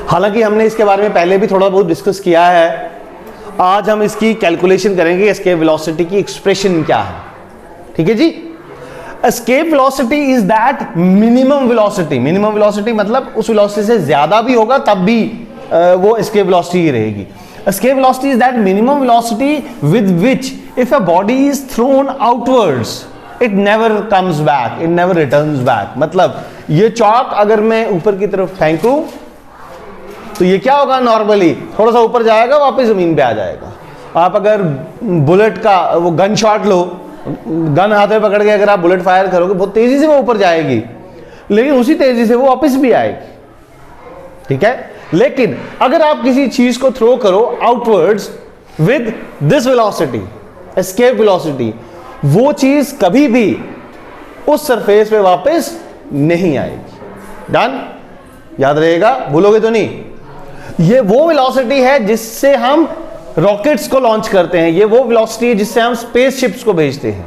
हालांकि हमने इसके बारे में पहले भी थोड़ा बहुत डिस्कस किया है। आज हम इसकी कैलकुलेशन करेंगे, एस्केप वेलोसिटी की एक्सप्रेशन क्या है। ठीक है जी। Escape velocity is that minimum velocity. Minimum velocity मतलब उस वेलोसिटी से ज्यादा भी होगा तब भी वो एस्केप वेलोसिटी ही रहेगी। Escape velocity is that minimum velocity with which if a body is throne outwards it never comes back, it never returns back. मतलब ये चॉक अगर मैं ऊपर की तरफ फेंकूं तो ये क्या होगा, नॉर्मली थोड़ा सा ऊपर जाएगा, वापस जमीन पे आ जाएगा। आप अगर बुलेट का वो गन शॉट लो, गन हाथ में पकड़ के अगर आप बुलेट फायर करोगे बहुत तेजी से वो ऊपर जाएगी, लेकिन उसी तेजी से वो वापस भी आएगी। ठीक है। लेकिन अगर आप किसी चीज को थ्रो करो outwards with this velocity, escape velocity, वो चीज कभी भी उस सरफेस पे वापस नहीं आएगी। डन? याद रहेगा, भूलोगे तो नहीं। ये वो वेलोसिटी है जिससे हम रॉकेट्स को लॉन्च करते हैं, ये वो वेलोसिटी है जिससे हम स्पेसशिप्स को भेजते हैं।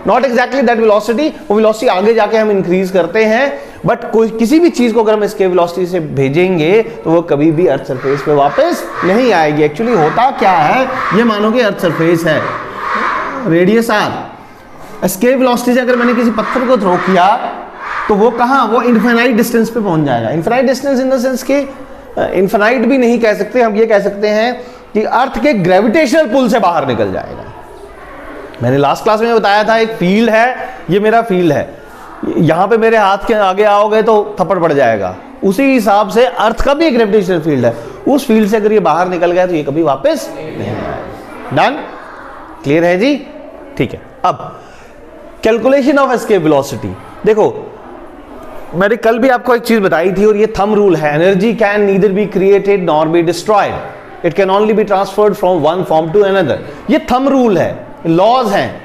नॉट एग्जैक्टली दैट वेलोसिटी, वो वेलोसिटी आगे जाके हम इंक्रीज करते हैं, बट कोई किसी भी चीज को अगर हम एस्केप वेलोसिटी से भेजेंगे तो वो कभी भी अर्थ सरफेस पे वापस नहीं आएगी। एक्चुअली होता क्या है, ये मानो कि अर्थ सरफेस है, रेडियस आर। एस्केप वेलोसिटी से अगर मैंने किसी पत्थर को थ्रो किया तो वो कहां, वो इनफाइनाइट डिस्टेंस पे पहुंच जाएगा। Infinite distance in the sense कि इनफाइनाइट भी नहीं कह सकते, हम ये कह सकते हैं कि अर्थ के ग्रेविटेशनल पुल से बाहर निकल जाएगा। मैंने लास्ट क्लास में बताया था, एक फील्ड है, ये मेरा फील्ड है, यहां पे मेरे हाथ के आगे आओगे तो थप्पड़ पड़ जाएगा। उसी हिसाब से अर्थ का भी एक ग्रेविटेशनल फील्ड है, उस फील्ड से अगर ये बाहर निकल गया तो ये कभी वापस नहीं आएगा। डन? क्लियर है जी? ठीक है। अब कैलकुलेशन ऑफ एस्केप वेलोसिटी। देखो मैंने कल भी आपको एक चीज बताई थी और ये थंब रूल है, energy can neither be created nor be destroyed, it can only be transferred from one form to another. ये थंब रूल है, लॉज हैं,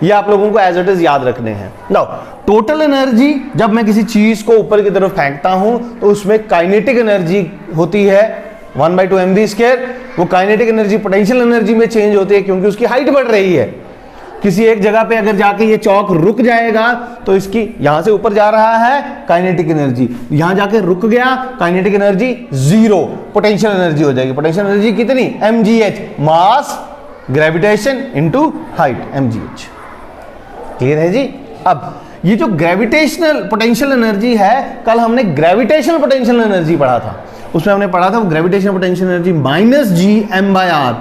ये आप लोगों को एज इट इज याद रखने हैं। नाउ टोटल एनर्जी, जब मैं किसी चीज को ऊपर की तरफ फेंकता हूं तो उसमें काइनेटिक एनर्जी होती है 1/2 mv²। वो काइनेटिक एनर्जी पोटेंशियल एनर्जी में चेंज होती है क्योंकि उसकी हाइट बढ़ रही है। किसी एक जगह पे अगर जाके ये चौक रुक जाएगा तो इसकी यहां से ऊपर जा रहा है काइनेटिक एनर्जी, यहां जाके रुक गया, काइनेटिक एनर्जी 0, पोटेंशियल एनर्जी हो जाएगी। पोटेंशियल एनर्जी कितनी, mgh, mass gravitation into height, mgh। Clear है जी? अब ये जो ग्रेविटेशनल पोटेंशियल एनर्जी है, कल हमने ग्रेविटेशनल पोटेंशियल एनर्जी पढ़ा था, उसमें हमने पढ़ा था वो ग्रेविटेशनल पोटेंशियल एनर्जी -gm/r,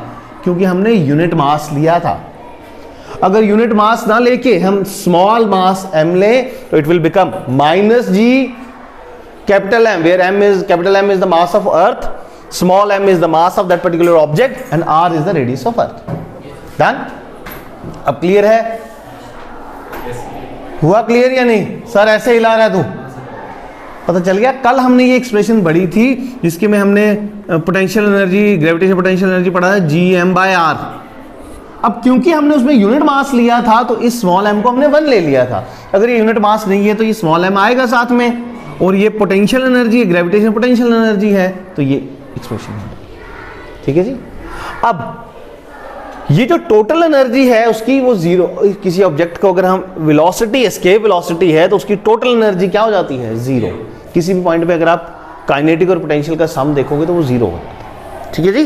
क्योंकि हमने यूनिट मास लिया था। अगर यूनिट मास ना लेके हम स्मॉल मास m ले तो it will become -g capital M, where capital M is the mass of earth, small m is the mass of that particular object and r is the radius of earth. Done? अब clear है? हुआ clear या नहीं? Sir ऐसे हिला रहा है तू, पता चल गया? कल हमने ये एक्सप्रेशन पढ़ी थी जिसके में हमने potential energy, gravitational potential energy पढ़ा है gm/r। अब क्योंकि हमने उसमें यूनिट मास लिया था तो इस स्मॉल m को हमने 1 ले लिया था। अगर ये यूनिट मास नहीं है तो ये स्मॉल m आएगा साथ में, और ये potential energy, gravitational potential energy है, तो ये एक्सप्रेशन है। ठीक है जी? अब ये जो टोटल एनर्जी है उसकी वो 0, किसी ऑब्जेक्ट को अगर हम वेलोसिटी, एस्केप वेलोसिटी है तो उसकी टोटल एनर्जी क्या हो जाती है, 0। किसी भी पॉइंट पे अगर आप काइनेटिक और पोटेंशियल का सम देखोगे तो वो 0 हो जाता है। ठीक है जी?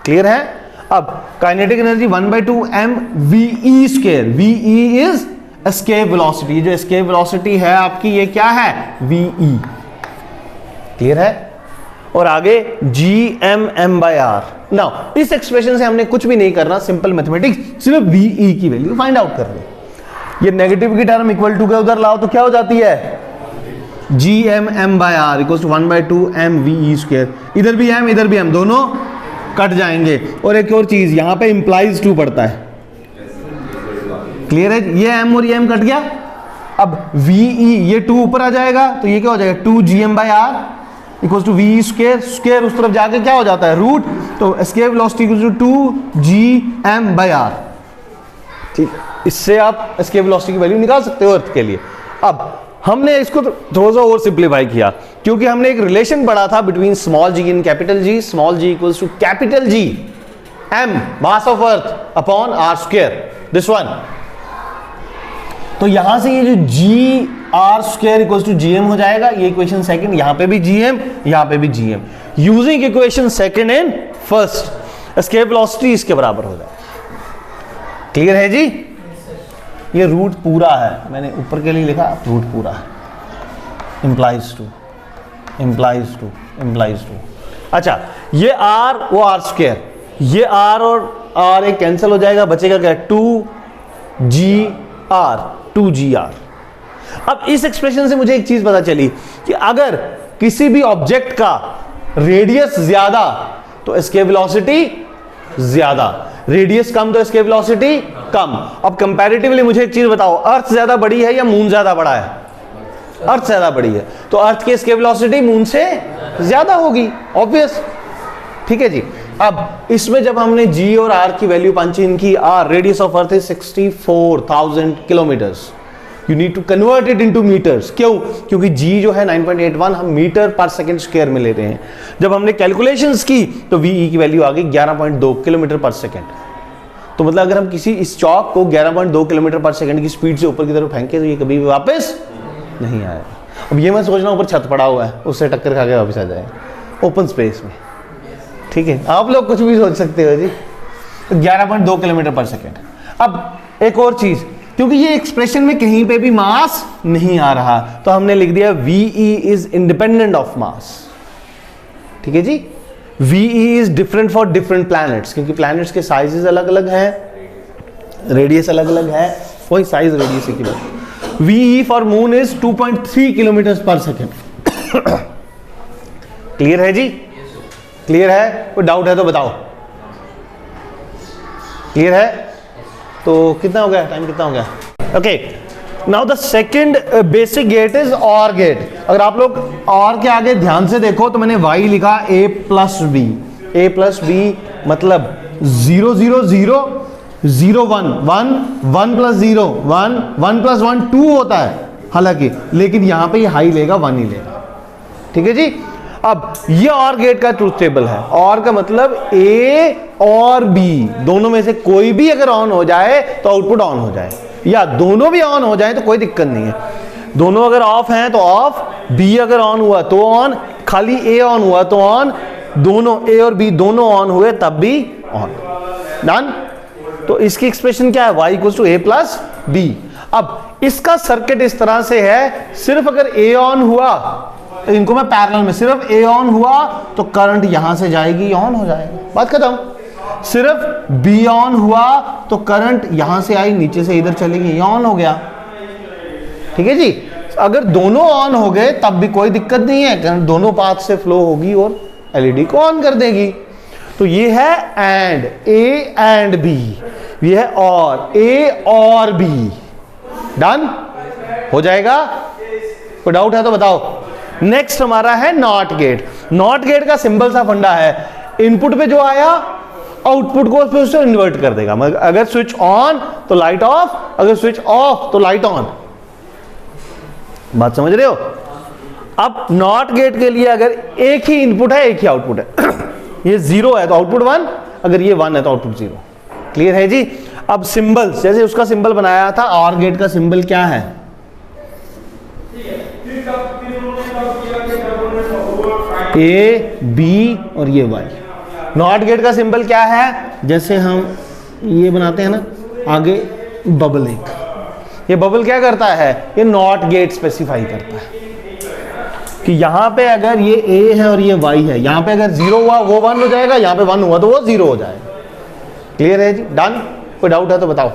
क्लियर है? अब kinetic energy 1/2 mve², ve is escape velocity. जो एस्केप वेलोसिटी है आपकी ये क्या है, ve। क्लियर है? और आगे gm/r। नाउ इस एक्सप्रेशन से हमने कुछ भी नहीं करना, सिंपल मैथमेटिक्स, सिर्फ ve की वैल्यू फाइंड आउट कर लो। ये नेगेटिव की टर्म इक्वल टू के उधर लाओ तो क्या हो जाती है, gm/r इक्वल टू 1/2 mve²। इधर भी m इधर भी m, दोनों कट जाएंगे। और एक और चीज यहां पे इंप्लाइज 2 पड़ता है। क्लियर है? ये m और ये m कट गया। अब ve, ये 2 ऊपर आ जाएगा तो ये क्या हो जाएगा, 2gm/r equal to ve²। Square उस तरफ जाके क्या हो जाता है, रूट, तो escape velocity equal to 2gm/r। ठीक, इससे आप एस्केप वेलोसिटी की वैल्यू निकाल सकते हो अर्थ के लिए। अब हमने इसको थोड़ा सा और सिंप्लीफाई किया क्योंकि हमने एक रिलेशन पढ़ा था between small g and capital G। Small g equals to capital G m mass of earth upon r², this one. तो यहां से ये जो gr² इक्वल्स टू gm हो जाएगा, ये इक्वेशन सेकंड, यहां पे भी gm, यहां पे भी gm। Using equation second and first, escape velocity इसके बराबर हो जाए। क्लियर है जी? ये रूट पूरा है, मैंने ऊपर के लिए लिखा, रूट पूरा है, implies to implies to implies to. अच्छा, ये आर वो आर स्क्वायर, ये आर और आर एक कैंसिल हो जाएगा, बचेगा क्या? 2GR। अब इस एक्सप्रेशन से मुझे एक चीज पता चली कि अगर किसी भी ऑब्जेक्ट का रेडियस ज्यादा तो एस्केप वेलोसिटी ज्यादा, रेडियस कम तो एस्केप वेलोसिटी कम। अब कंपैरेटिवली मुझे एक चीज बताओ, अर्थ ज्यादा बड़ी है या मून ज्यादा बड़ा है? अर्थ ज्यादा बड़ी है, तो अर्थ की एस्केप वेलोसिटी मून से ज्यादा होगी, ऑब्वियस। ठीक है जी। अब इसमें जब हमने जी और आर की वैल्यू पंच इन की, R radius of earth is 64,000 kilometres, you need to convert it into metres. क्यों? क्योंकि जी जो है 9.81 हम मीटर पर सेकंड स्क्वायर में ले रहे हैं। जब हमने कैलकुलेशंस की तो वीई की वैल्यू आ गई 11.2 किलोमीटर पर सेकंड। तो मतलब अगर हम किसी इस चौक को 11.2 किलोमीटर पर सेकंड की स्पीड से ऊपर की तरफ फेंके तो ये कभी भी वापस नहीं आएगा। अब ये मैं सोचना ऊपर छत पड़ा हुआ है, उससे टक्कर खा के वापस आ जाए ओपन स्पेस में। ठीक है, आप लोग कुछ भी सोच सकते हो जी। 11.2 किलोमीटर पर सेकेंड। अब एक और चीज, क्योंकि ये एक्सप्रेशन में कहीं पे भी मास नहीं आ रहा तो हमने लिख दिया V E is independent of mass. ठीक है जी। V E is different for different planets, क्योंकि प्लैनेट्स के साइजेस अलग अलग हैं, रेडियस अलग अलग है, वही साइज रेडियस की बात। VE for moon is 2.3 kilometre पर सेकेंड। क्लियर है जी? क्लियर है? कोई डाउट है तो बताओ। क्लियर है? तो कितना हो गया टाइम? कितना हो गया? Okay, now the second basic gate is or gate. अगर आप लोग और के आगे ध्यान से देखो तो मैंने y लिखा a plus B. a plus B मतलब 0 0 0 0 1 1 1 प्लस 0 1 1 प्लस 1 2 होता है हालांकि, लेकिन यहां पे ये हाई लेगा 1 ही लेगा। ठीक है जी। अब ये और गेट का ट्रूथ टेबल है। और का मतलब A और B दोनों में से कोई भी अगर ऑन हो जाए तो आउटपुट ऑन हो जाए, या दोनों भी ऑन हो जाए तो कोई दिक्कत नहीं है। दोनों अगर ऑफ हैं तो ऑफ, B अगर ऑन हुआ तो ऑन, खाली A ऑन हुआ तो ऑन, दोनों A और B दोनों ऑन हुए तब भी ऑन। डन। तो इसकी एक्सप्रेशन क्या है? y equals to a plus B. अब इसका सर्किट इस तरह से है, सिर्फ अगर A ऑन हुआ, इनको मैं पैरेलल में, सिर्फ A ऑन हुआ तो करंट यहां से जाएगी, ऑन हो जाएगा, बात खत्म। सिर्फ B ऑन हुआ तो करंट यहां से आई, नीचे से इधर चलेगी, ऑन हो गया। ठीक है जी। अगर दोनों ऑन हो गए तब भी कोई दिक्कत नहीं है, करंट दोनों पाथ से फ्लो होगी और एलईडी को ऑन कर देगी। तो ये है एंड, A एंड B, ये है और A और B। डन हो जाएगा। कोई डाउट है तो बताओ। नेक्स्ट हमारा है नॉट गेट। नॉट गेट का सिंपल सा फंडा है, इनपुट पे जो आया आउटपुट को फिर उससे इन्वर्ट कर देगा। मतलब अगर स्विच ऑन तो लाइट ऑफ, अगर स्विच ऑफ तो लाइट ऑन। बात समझ रहे हो? अब नॉट गेट के लिए अगर एक ही इनपुट है एक ही आउटपुट है, ये 0 है तो आउटपुट 1, अगर ये 1 है तो आउटपुट 0। क्लियर है जी। अब सिंबल, जैसे उसका सिंबल बनाया था, और गेट का सिंबल क्या है? A B और ये Y। नॉट गेट का सिंबल क्या है? जैसे हम ये बनाते हैं ना, आगे बबल एक, ये बबल क्या करता है? ये नॉट गेट स्पेसिफाई करता है कि यहां पे अगर ये A है और ये Y है, यहां पे अगर 0 हुआ वो 1 हो जाएगा, यहां पे 1 हुआ तो वो 0 हो जाएगा। क्लियर है जी? डन। कोई डाउट है तो बताओ।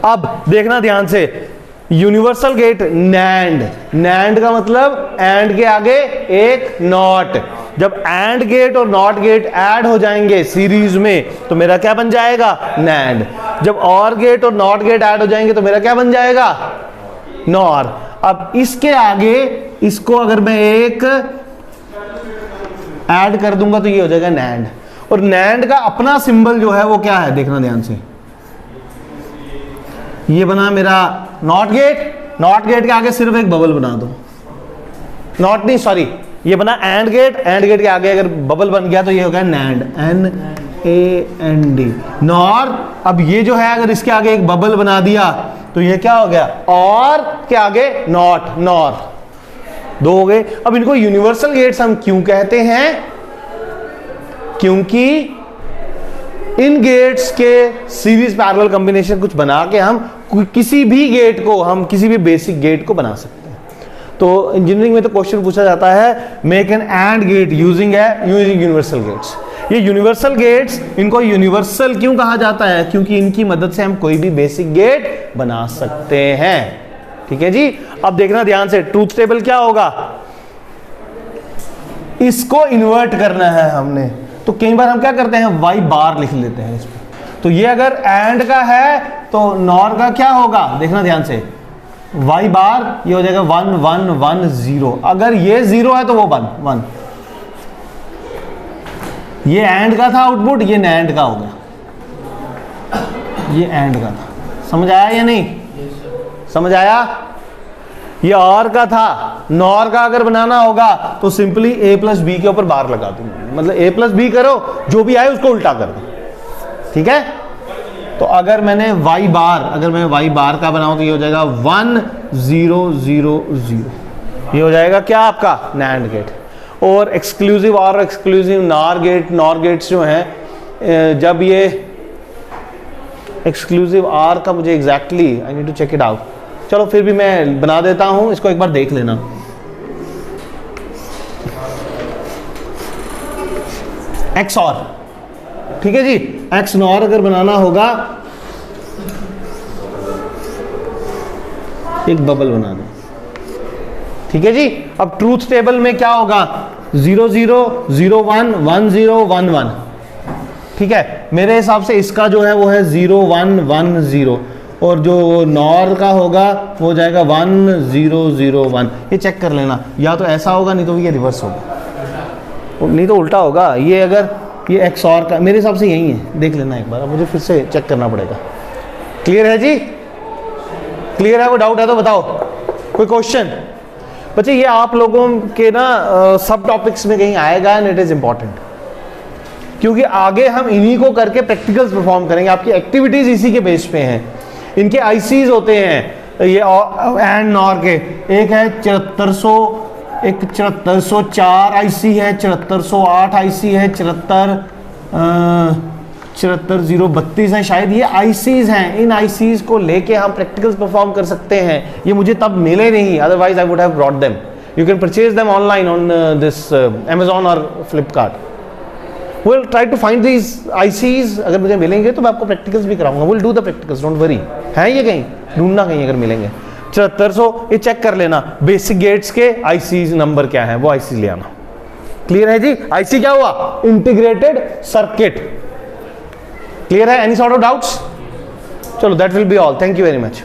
अब देखना ध्यान से, यूनिवर्सल गेट नैंड। नैंड का मतलब एंड के आगे एक नॉट। जब एंड गेट और नॉट गेट ऐड हो जाएंगे सीरीज में तो मेरा क्या बन जाएगा? नैंड। जब और गेट और नॉट गेट ऐड हो जाएंगे तो मेरा क्या बन जाएगा? नॉर। अब इसके आगे इसको अगर मैं एक ऐड कर दूंगा तो ये हो जाएगा नैंड। और नैंड का अपना सिंबल जो है वो क्या है? देखना ध्यान से, ये बना मेरा नॉट गेट। नॉट गेट के आगे सिर्फ एक बबल बना दो, नॉट नहीं सॉरी, ये बना एंड गेट। एंड गेट के आगे अगर बबल बन गया तो ये हो गया नैंड, NAND। नॉर। अब ये जो है अगर इसके आगे एक बबल बना दिया तो ये क्या हो गया? और के आगे नॉट, नॉर। 2 हो गए। अब इनको यूनिवर्सल गेट्स हम क्यों कहते हैं? क्योंकि इन गेट्स के सीरीज पैरेलल कॉम्बिनेशन कुछ बना के हम किसी भी गेट को, हम किसी भी बेसिक गेट को बना सकते हैं। तो इंजीनियरिंग में तो क्वेश्चन पूछा जाता है make an and gate using universal gates. ये यूनिवर्सल गेट्स, इनको यूनिवर्सल क्यों कहा जाता है? क्योंकि इनकी मदद से हम कोई भी बेसिक गेट बना सकते हैं। ठीक है जी। अब देखना ध्यान से, ट्रूथ टेबल क्या होगा, इसको इन्वर्ट करना है हमने, तो कई बार हम क्या करते हैं वाई बार लिख लेते हैं इसमें। तो ये अगर एंड का है तो नॉर का क्या होगा, देखना ध्यान से, वाई बार ये हो जाएगा 1 1 1 0। अगर ये 0 है तो वो 1 1। ये एंड का था आउटपुट, ये नैंड का हो गया, ये एंड का था। समझ आया या नहीं? समझ आया? ये और का था, नॉर का अगर बनाना होगा तो सिंपली a प्लस बी के ऊपर बार लगा दूंगा, मतलब a प्लस बी करो, जो भी आए उसको उल्टा कर दो। ठीक है। तो अगर मैंने y बार, अगर मैं y बार का बनाऊं तो ये हो जाएगा 1 0 0 0। ये हो जाएगा क्या आपका नैंड गेट। और एक्सक्लूसिव और एक्सक्लूसिव नॉर गेट्स जो हैं, जब ये एक्सक्लूसिव आर का मुझे exactly I need to check it out, चलो फिर भी मैं बना देता हूं, इसको एक बार देख लेना। एक्स और, ठीक है जी, एक्स नॉर अगर बनाना होगा, एक बबल बना दो। ठीक है जी। अब ट्रूथ टेबल में क्या होगा, 0 0 0 1 1 0 1 1। ठीक है। मेरे हिसाब से इसका जो है वो है 0 1 1 0, और जो नॉर का होगा वो हो जाएगा 1 0 0 1। ये चेक कर लेना, या तो ऐसा होगा नहीं तो ये रिवर्स होगा, नहीं तो उल्टा होगा। ये अगर ये एक्स और का, मेरे हिसाब से यही है, देख लेना एक बार, मुझे फिर से चेक करना पड़ेगा। क्लियर है जी? क्लियर है? कोई डाउट है तो बताओ, कोई क्वेश्चन? बच्चे ये आप लोगों के ना सब टॉपिक्स में कहीं आएगा एंड इट इज इंपॉर्टेंट, क्योंकि आगे हम इन्हीं को करके प्रैक्टिकल्स परफॉर्म करेंगे। आपकी एक्टिविटीज इसी के बेस पे हैं। इनके आईसीज होते हैं ये एंड नॉर के, एक है 7400, एक 7404 आईसी है, 7408 आईसी है, 74032 है शायद, ये आईसीज हैं। इन आईसीज को लेके हम प्रैक्टिकल्स परफॉर्म कर सकते हैं। ये मुझे तब मिले नहीं, otherwise I would have brought them. You can purchase them online on this Amazon और Flipkart. We'll try to find these ICs, अगर मुझे मिलेंगे तो मैं आपको प्रैक्टिकल्स भी कराऊंगा। We'll do the practicals, don't worry। है ये कहीं, ढूंढना कहीं अगर मिलेंगे। 7400 ये चेक कर लेना, बेसिक गेट्स के ICs नंबर क्या है, वो ICs ले आना। क्लियर है जी? IC क्या हुआ, इंटीग्रेटेड सर्किट। क्लियर है? Any sort of doubts? चलो that will be all, thank you very much.